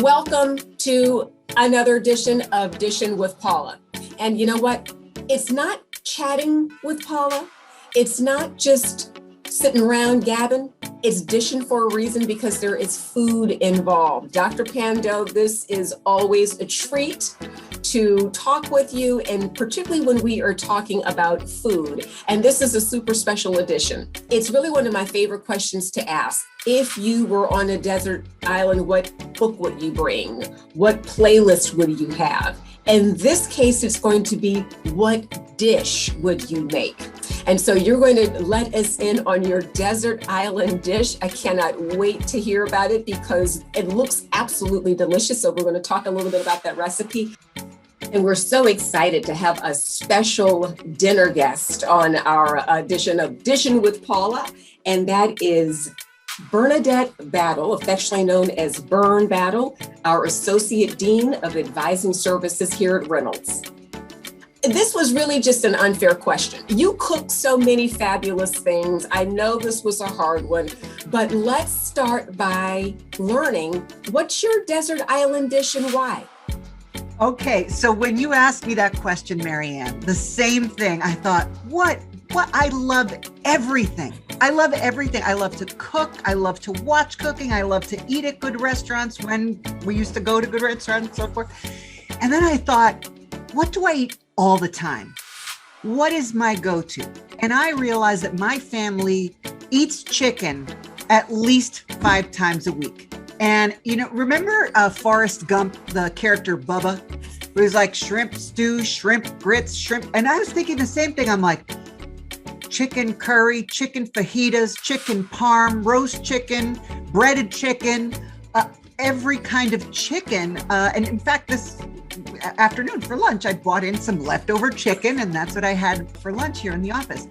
Welcome to another edition of Dishin with Paula. And you know what? It's not chatting with Paula. It's not just sitting around gabbing. It's dishing for a reason because there is food involved. Dr. Pando, this is always a treat to talk with you, and particularly when we are talking about food. And this is a super special edition. It's really one of my favorite questions to ask. If you were on a desert island, what book would you bring? What playlist would you have? In this case, it's going to be, what dish would you make? And so you're going to let us in on your desert island dish. I cannot wait to hear about it because it looks absolutely delicious. So we're going to talk a little bit about that recipe. And we're so excited to have a special dinner guest on our edition of Dishin with Paula. And that is Bernadette Battle, affectionately known as Bern Battle, our Associate Dean of Advising Services here at Reynolds. This was really just an unfair question. You cook so many fabulous things. I know this was a hard one, but let's start by learning, what's your desert island dish and why? Okay, so when you asked me that question, Marianne, the same thing, I thought, what? I love everything. I love everything. I love to cook. I love to watch cooking. I love to eat at good restaurants when we used to go to good restaurants and so forth. And then I thought, what do I eat all the time? What is my go-to? And I realized that my family eats chicken at least 5 times a week. And, remember Forrest Gump, the character Bubba? It was like shrimp stew, shrimp grits, shrimp. And I was thinking the same thing. I'm like, chicken curry, chicken fajitas, chicken parm, roast chicken, breaded chicken, every kind of chicken. And in fact, this afternoon for lunch, I brought in some leftover chicken, and that's what I had for lunch here in the office.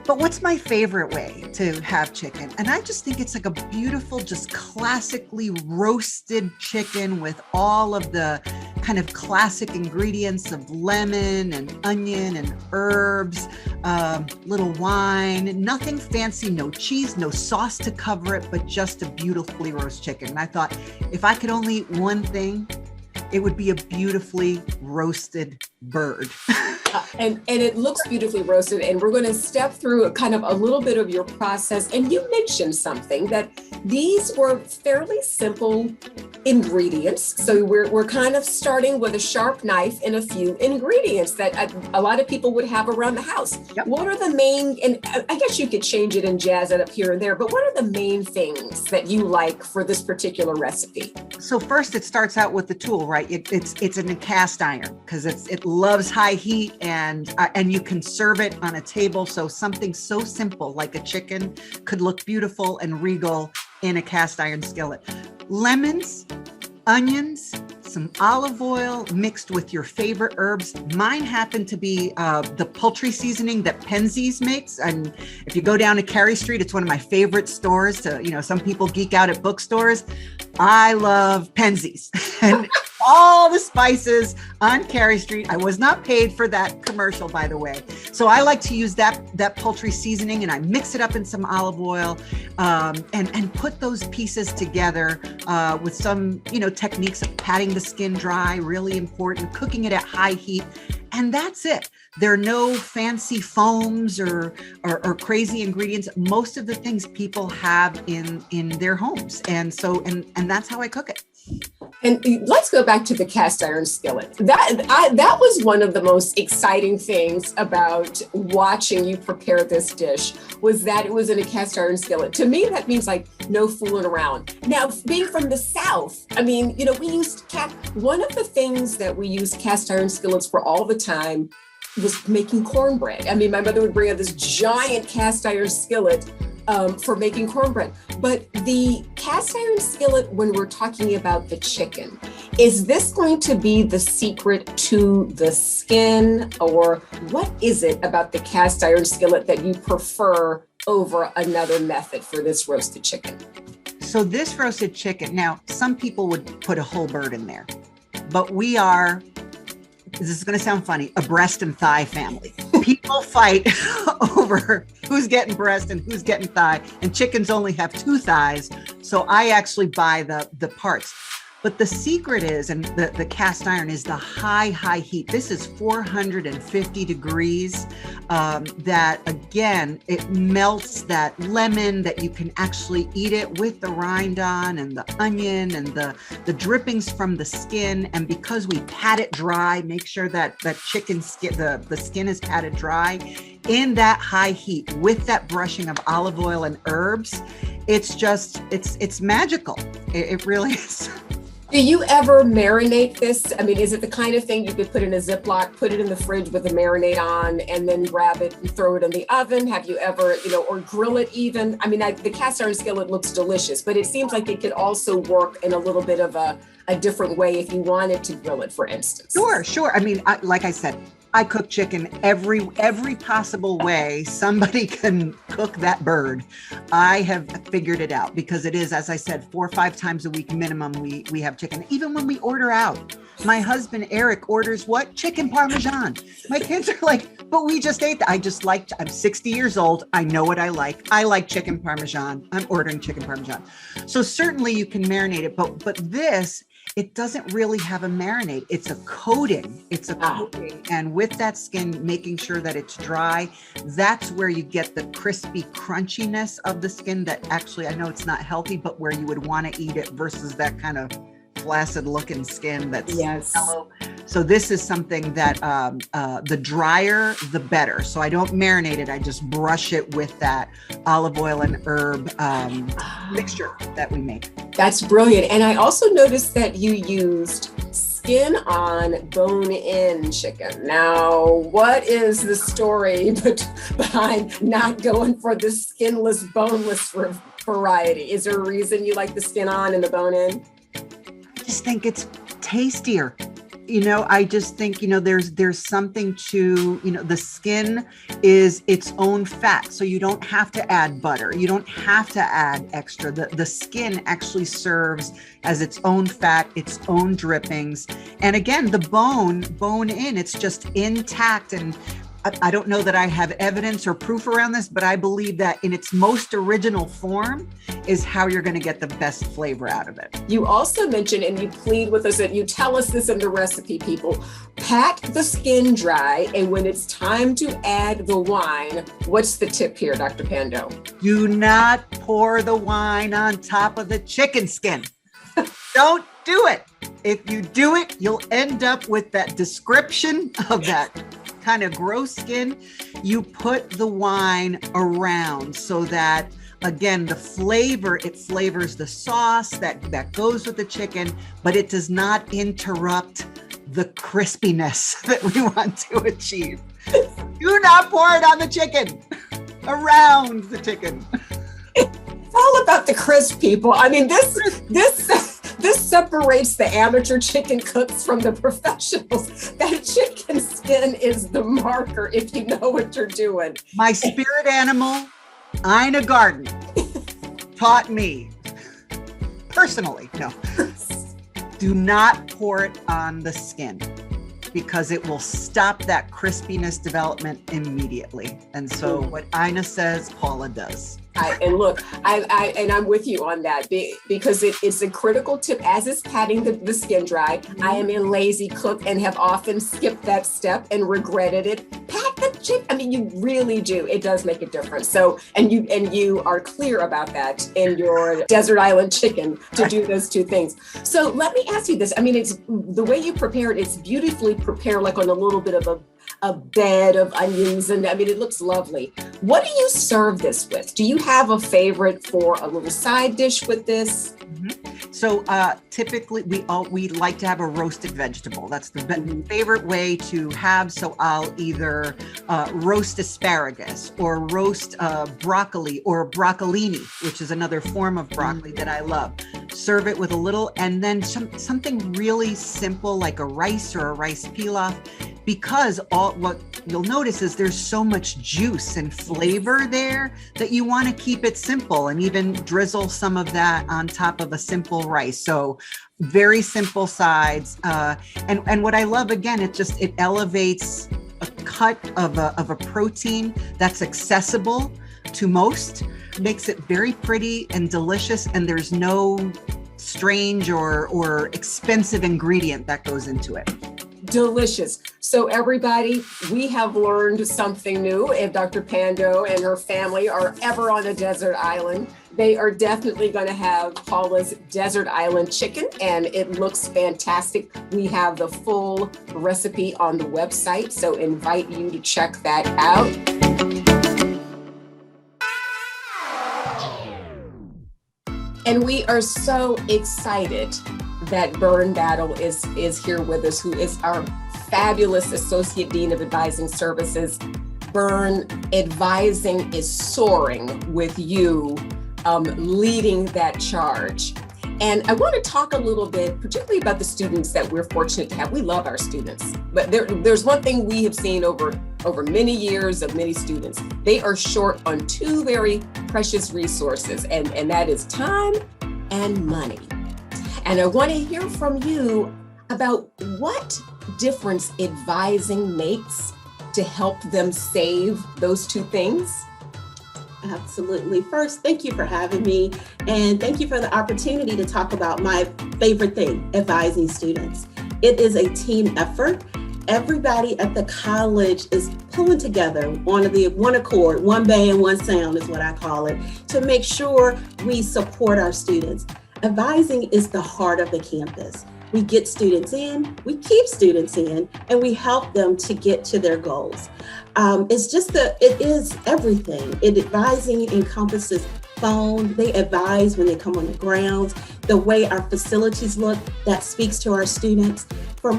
But what's my favorite way to have chicken? And I just think it's like a beautiful, just classically roasted chicken with all of the kind of classic ingredients of lemon and onion and herbs, little wine, nothing fancy, no cheese, no sauce to cover it, but just a beautifully roast chicken. And I thought, if I could only eat one thing, it would be a beautifully roasted bird. And it looks beautifully roasted. And we're going to step through kind of a little bit of your process. And you mentioned something that these were fairly simple ingredients. So we're kind of starting with a sharp knife and a few ingredients that a lot of people would have around the house. Yep. What are the main, and I guess you could change it and jazz it up here and there, but what are the main things that you like for this particular recipe? So first it starts out with the tool, right? It's in a cast iron because it loves high heat, and you can serve it on a table. So something so simple like a chicken could look beautiful and regal in a cast iron skillet. Lemons, onions, some olive oil mixed with your favorite herbs. Mine happen to be the poultry seasoning that Penzeys makes. And if you go down to Carey Street, it's one of my favorite stores. Some people geek out at bookstores. I love Penzeys. And all the spices on Carey Street. I was not paid for that commercial, by the way. So I like to use that poultry seasoning, and I mix it up in some olive oil and put those pieces together with some, techniques of patting the skin dry, really important, cooking it at high heat. And that's it. There are no fancy foams or crazy ingredients. Most of the things people have in their homes. And so, and that's how I cook it. And let's go back to the cast iron skillet. That was one of the most exciting things about watching you prepare this dish, was that it was in a cast iron skillet. To me, that means like no fooling around. Now, being from the South, we used one of the things that we used cast iron skillets for all the time was making cornbread. My mother would bring out this giant cast iron skillet for making cornbread. But the cast iron skillet, when we're talking about the chicken, is this going to be the secret to the skin, or what is it about the cast iron skillet that you prefer over another method for this roasted chicken? So this roasted chicken, now some people would put a whole bird in there, but we are, this is going to sound funny, a breast and thigh family. People fight over who's getting breast and who's getting thigh, and chickens only have 2 thighs. So I actually buy the parts. But the secret is, and the cast iron is the high heat. This is 450 degrees. That again, it melts that lemon, that you can actually eat it with the rind on, and the onion and the drippings from the skin. And because we pat it dry, make sure that chicken skin, the skin is patted dry in that high heat with that brushing of olive oil and herbs. It's magical. It really is. Do you ever marinate this? I mean, is it the kind of thing you could put in a Ziploc, put it in the fridge with the marinade on, and then grab it and throw it in the oven? Have you ever, or grill it even? I mean, the cast iron skillet looks delicious, but it seems like it could also work in a little bit of a different way if you wanted to grill it, for instance. Sure. I mean, like I said, I cook chicken every possible way somebody can cook that bird. I have figured it out, because it is, as I said, 4 or 5 times a week minimum we have chicken. Even when we order out, my husband Eric orders what? Chicken Parmesan. My kids are like, but we just ate that. I'm 60 years old. I know what I like. I like chicken Parmesan. I'm ordering chicken Parmesan. So certainly you can marinate it, but this, it doesn't really have a marinade. It's a coating. And with that skin, making sure that it's dry, that's where you get the crispy crunchiness of the skin that actually, I know it's not healthy, but where you would want to eat it versus that kind of flaccid looking skin that's yellow. So this is something that the drier, the better. So I don't marinate it. I just brush it with that olive oil and herb mixture that we make. That's brilliant. And I also noticed that you used skin on bone-in chicken. Now, what is the story behind not going for the skinless, boneless variety? Is there a reason you like the skin on and the bone in? I just think it's tastier. I just think, there's something to, the skin is its own fat. So you don't have to add butter. You don't have to add extra. The skin actually serves as its own fat, its own drippings. And again, the bone in, it's just intact. And I don't know that I have evidence or proof around this, but I believe that in its most original form is how you're going to get the best flavor out of it. You also mentioned, and you plead with us, and you tell us this in the recipe, people, pat the skin dry. And when it's time to add the wine, what's the tip here, Dr. Pando? Do not pour the wine on top of the chicken skin. Don't do it. If you do it, you'll end up with that description of that kind of gross skin. You put the wine around so that, again, the flavor, it flavors the sauce that goes with the chicken, but it does not interrupt the crispiness that we want to achieve. Do not pour it on the chicken, around the chicken. It's all about the crisp, people. I mean, this separates the amateur chicken cooks from the professionals. That chicken skin is the marker if you know what you're doing. My spirit animal, Ina Garten, taught me personally, do not pour it on the skin, because it will stop that crispiness development immediately. And so what Ina says, Paula does. And I'm with you on that, because it's a critical tip, as is patting the skin dry. I am a lazy cook and have often skipped that step and regretted it. Pat the chicken. I mean, you really do. It does make a difference. So, and you are clear about that in your desert island chicken to do those two things. So let me ask you this. I mean, it's the way you prepare it. It's beautifully prepared, like on a little bit of a bed of onions, and I mean, it looks lovely. What do you serve this with? Do you have a favorite for a little side dish with this? Mm-hmm. So typically we like to have a roasted vegetable. That's the favorite way to have. So I'll either roast asparagus or roast broccoli or broccolini, which is another form of broccoli that I love. Serve it with a little, and then something really simple like a rice or a rice pilaf. Because what you'll notice is there's so much juice and flavor there that you want to keep it simple, and even drizzle some of that on top of a simple rice. So very simple sides. And what I love, again, it elevates a cut of a protein that's accessible to most, makes it very pretty and delicious. And there's no strange or expensive ingredient that goes into it. Delicious. So everybody, we have learned something new. If Dr. Pando and her family are ever on a desert island, they are definitely going to have Paula's Desert Island chicken, and it looks fantastic. We have the full recipe on the website, so invite you to check that out. And we are so excited that Bern Battle is here with us, who is our fabulous Associate Dean of Advising Services. Bern, advising is soaring with you leading that charge. And I want to talk a little bit, particularly about the students that we're fortunate to have. We love our students, but there's one thing we have seen over many years of many students. They are short on two very precious resources, and that is time and money. And I want to hear from you about what difference advising makes to help them save those two things. Absolutely. First, thank you for having me, and thank you for the opportunity to talk about my favorite thing, advising students. It is a team effort. Everybody at the college is pulling together on one accord, one band, one sound is what I call it, to make sure we support our students. Advising is the heart of the campus. We get students in, we keep students in, and we help them to get to their goals. It is everything. Advising encompasses phone. They advise when they come on the grounds. The way our facilities look, that speaks to our students.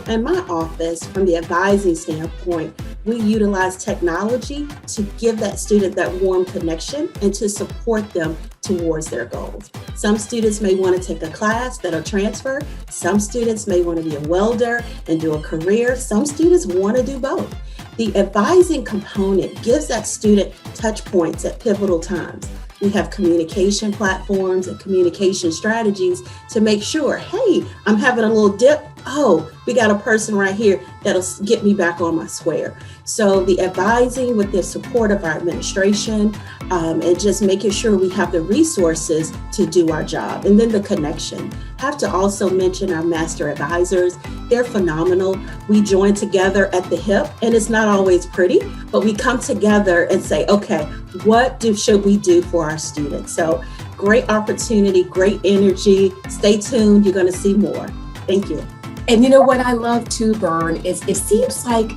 In my office, from the advising standpoint, we utilize technology to give that student that warm connection and to support them towards their goals. Some students may want to take a class that'll transfer. Some students may want to be a welder and do a career. Some students want to do both. The advising component gives that student touch points at pivotal times. We have communication platforms and communication strategies to make sure, hey, I'm having a little dip. Oh, we got a person right here that'll get me back on my square. So the advising with the support of our administration and just making sure we have the resources to do our job. And then the connection. Have to also mention our master advisors. They're phenomenal. We join together at the hip, and it's not always pretty, but we come together and say, okay, what should we do for our students? So great opportunity, great energy. Stay tuned. You're going to see more. Thank you. And you know what I love too, Bern, is it seems like,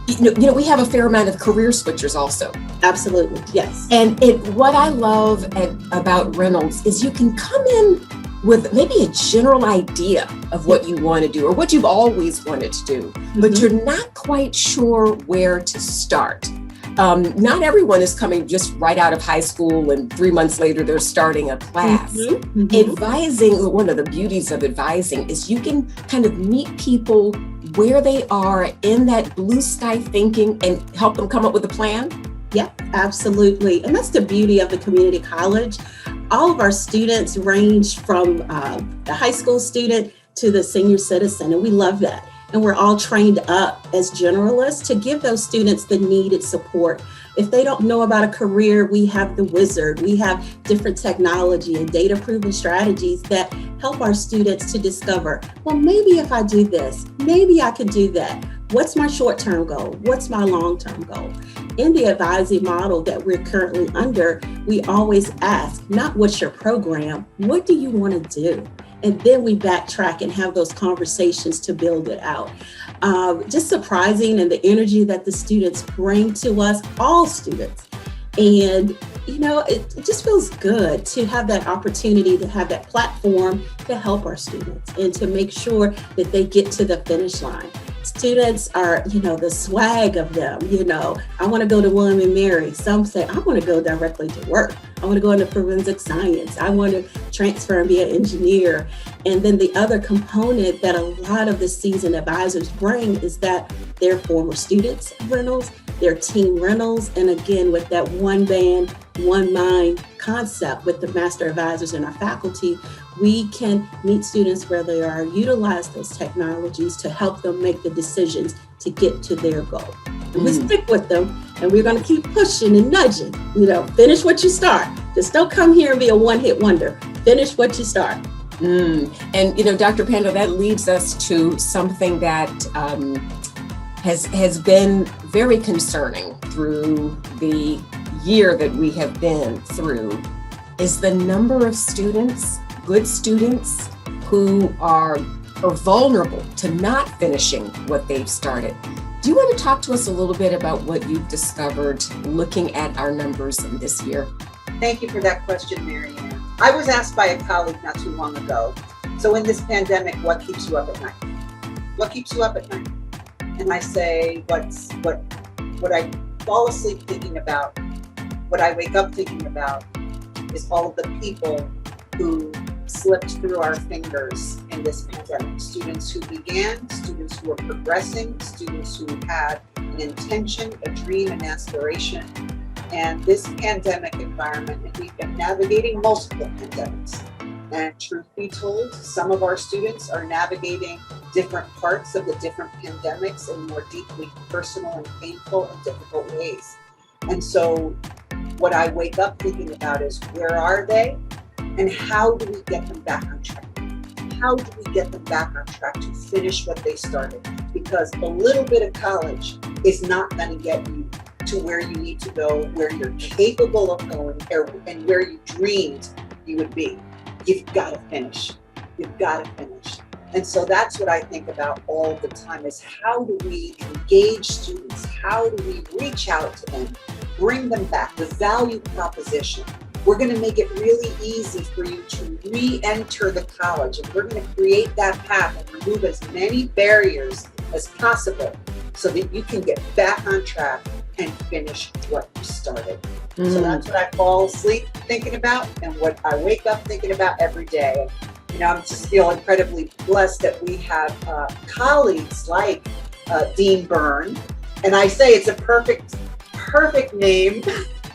we have a fair amount of career switchers also. Absolutely, yes. And what I love about Reynolds is you can come in with maybe a general idea of what you want to do or what you've always wanted to do, but you're not quite sure where to start. Not everyone is coming just right out of high school and 3 months later they're starting a class. Advising, one of the beauties of advising is you can kind of meet people where they are in that blue sky thinking and help them come up with a plan. Yeah, absolutely. And that's the beauty of the community college. All of our students range from the high school student to the senior citizen, and we love that. And we're all trained up as generalists to give those students the needed support. If they don't know about a career, we have the wizard. We have different technology and data-proven strategies that help our students to discover, well, maybe if I do this, maybe I could do that. What's my short-term goal? What's my long-term goal? In the advising model that we're currently under, we always ask, not what's your program, what do you want to do? And then we backtrack and have those conversations to build it out. Just surprising, and the energy that the students bring to us, all students. And, it just feels good to have that opportunity to have that platform to help our students and to make sure that they get to the finish line. Students are, the swag of them, I want to go to William and Mary. Some say, I want to go directly to work. I want to go into forensic science. I want to transfer and be an engineer. And then the other component that a lot of the seasoned advisors bring is that they're former students of Reynolds, they're team Reynolds. And again, with that one band, one mind concept with the master advisors and our faculty, we can meet students where they are, utilize those technologies to help them make the decisions to get to their goal. And we stick with them, and we're going to keep pushing and nudging. Finish what you start. Just don't come here and be a one-hit wonder. Finish what you start. And, Dr. Pando, that leads us to something that has been very concerning through the year that we have been through, is the number of students, good students, who are vulnerable to not finishing what they've started. Do you want to talk to us a little bit about what you've discovered looking at our numbers this year? Thank you for that question, Mary Ann. I was asked by a colleague not too long ago, so in this pandemic, what keeps you up at night? What keeps you up at night? And I say, what I fall asleep thinking about, what I wake up thinking about, is all of the people who slipped through our fingers in this pandemic. Students who began, students who are progressing, students who had an intention, a dream, an aspiration. And this pandemic environment, and we've been navigating multiple pandemics. And truth be told, some of our students are navigating different parts of the different pandemics in more deeply personal and painful and difficult ways. And so what I wake up thinking about is, where are they? And how do we get them back on track? How do we get them back on track to finish what they started? Because a little bit of college is not going to get you to where you need to go, where you're capable of going, and where you dreamed you would be. You've got to finish. You've got to finish. And so that's what I think about all the time, is how do we engage students? How do we reach out to them, bring them back, the value proposition? We're going to make it really easy for you to re-enter the college, and we're going to create that path and remove as many barriers as possible so that you can get back on track and finish what you started. So that's what I fall asleep thinking about and what I wake up thinking about every day. And, I'm just feel incredibly blessed that we have colleagues like Dean Byrne. And I say it's a perfect name.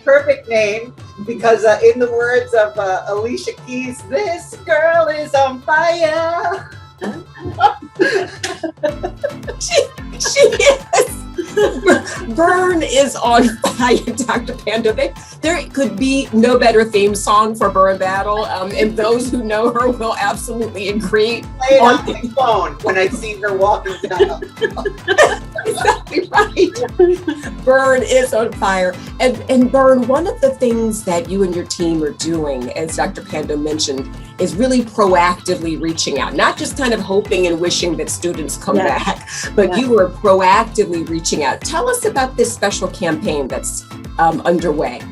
Perfect name, because in the words of Alicia Keys, this girl is on fire. She is. Byrne is on fire, Dr. Pando. There could be no better theme song for Byrne Battle, and those who know her will absolutely agree. Play it on my phone when I see her walking down. Exactly right. Byrne is on fire. And Byrne, one of the things that you and your team are doing, as Dr. Pando mentioned, is really proactively reaching out, not just kind of hoping and wishing that students come back, but you are proactively reaching out. Tell us about this special campaign that's underway.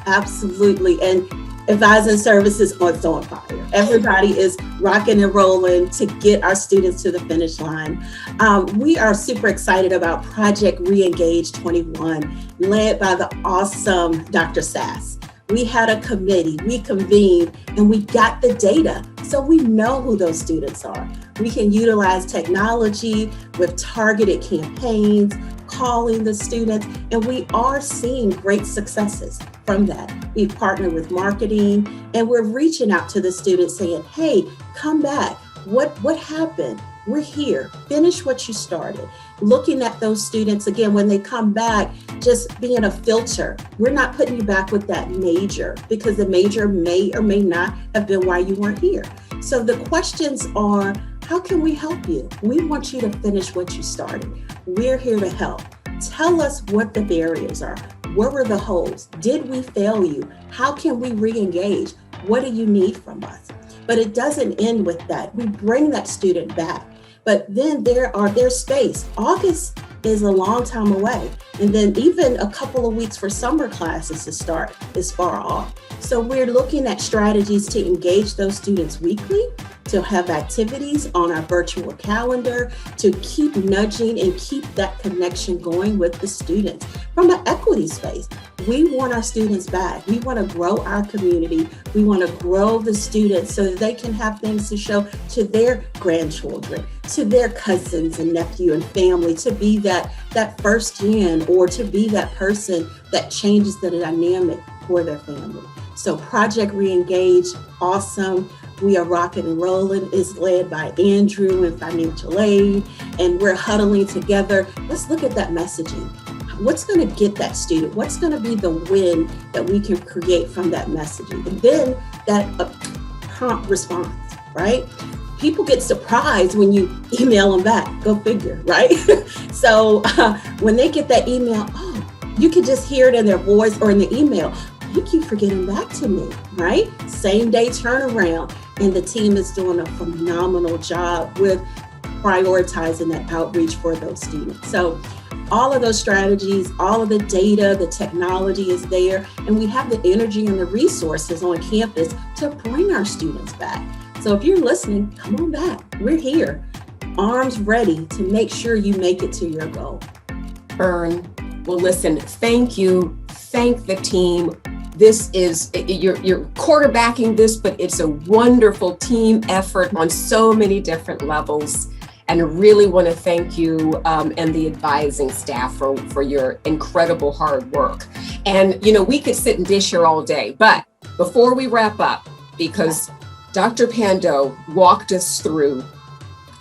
Absolutely. And Advising Services is on fire. Everybody is rocking and rolling to get our students to the finish line. We are super excited about Project Reengage 21, led by the awesome Dr. Sass. We had a committee, we convened, and we got the data. So we know who those students are. We can utilize technology with targeted campaigns, calling the students, and we are seeing great successes from that. We've partnered with marketing, and we're reaching out to the students saying, hey, come back. What happened? We're here. Finish what you started. Looking at those students, again, when they come back, just being a filter. We're not putting you back with that major, because the major may or may not have been why you weren't here. So the questions are, how can we help you? We want you to finish what you started. We're here to help. Tell us what the barriers are. Where were the holes? Did we fail you? How can we re-engage? What do you need from us? But it doesn't end with that. We bring that student back. But then there's space. August is a long time away. And then even a couple of weeks for summer classes to start is far off. So we're looking at strategies to engage those students weekly, to have activities on our virtual calendar, to keep nudging and keep that connection going with the students. From an equity space, we want our students back. We want to grow our community. We want to grow the students so that they can have things to show to their grandchildren, to their cousins and nephew and family, to be that first gen, or to be that person that changes the dynamic for their family. So Project Reengage, awesome. We are rocking and rolling. It's led by Andrew and financial aid, and we're huddling together. Let's look at that messaging. What's going to get that student? What's going to be the win that we can create from that messaging? And then that prompt response. right? People get surprised when you email them back. Go figure, right? So when they get that email, oh, you can just hear it in their voice or in the email. Thank you for getting back to me, right? Same day turnaround. And the team is doing a phenomenal job with prioritizing that outreach for those students. So all of those strategies, all of the data, the technology is there, and we have the energy and the resources on campus to bring our students back. So if you're listening, come on back. We're here, arms ready to make sure you make it to your goal. Earn. Well, listen, thank you. Thank the team. This is, you're quarterbacking this, but it's a wonderful team effort on so many different levels. And I really want to thank you and the advising staff for your incredible hard work. And, you know, we could sit and dish here all day, but before we wrap up, because Dr. Pando walked us through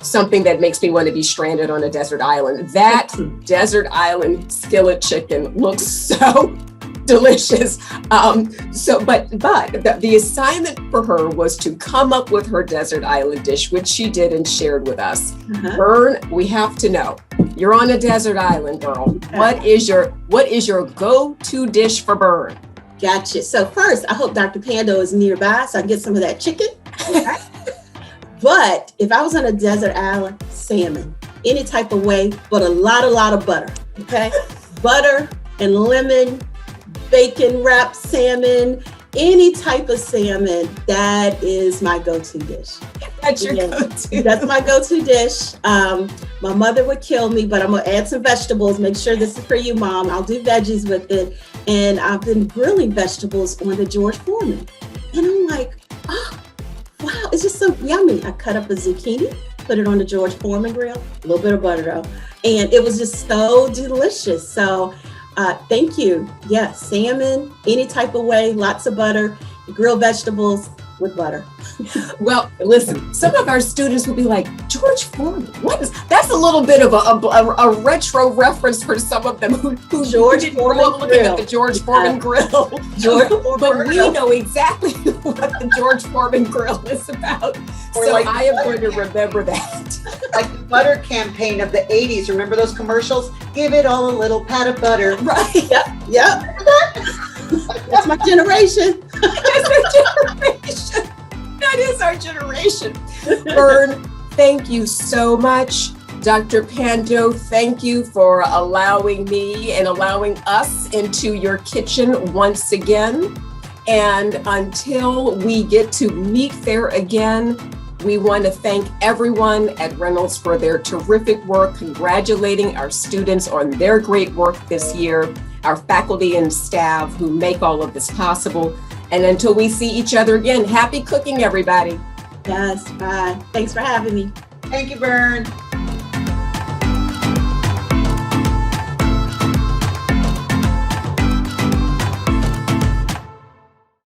something that makes me want to be stranded on a desert island. That desert island skillet chicken looks so delicious. But the assignment for her was to come up with her desert island dish, which she did and shared with us. Vern, we have to know. You're on a desert island, girl. What is your go-to dish for Vern? Gotcha. So first, I hope Dr. Pando is nearby so I can get some of that chicken. Okay. But if I was on a desert island, salmon, any type of way, but a lot of butter. Okay, butter and lemon. Bacon wrapped salmon, any type of salmon, that is my go-to dish. That's your go-to. That's my go-to dish. My mother would kill me, but I'm gonna add some vegetables. Make sure this is for you, Mom. I'll do veggies with it. And I've been grilling vegetables on the George Foreman. And I'm like, oh, wow, it's just so yummy. I cut up a zucchini, put it on the George Foreman grill, a little bit of butter though. And it was just so delicious. So thank you. Yeah, salmon, any type of way, lots of butter, grilled vegetables with butter. Well, listen, some of our students will be like, George Foreman, what is, that's a little bit of a retro reference for some of them who George didn't grow up looking at the George Foreman grill. But we know exactly what the George Foreman grill is about. Or so like I am going to remember that. Like the butter campaign of the 80s. Remember those commercials? Give it all a little pat of butter. Right. Yep. That's my generation. That is our generation. Vern, thank you so much. Dr. Pando, thank you for allowing me and allowing us into your kitchen once again. And until we get to meet there again, we want to thank everyone at Reynolds for their terrific work, congratulating our students on their great work this year, our faculty and staff who make all of this possible. And until we see each other again, happy cooking, everybody. Yes, bye. Thanks for having me. Thank you, Vern.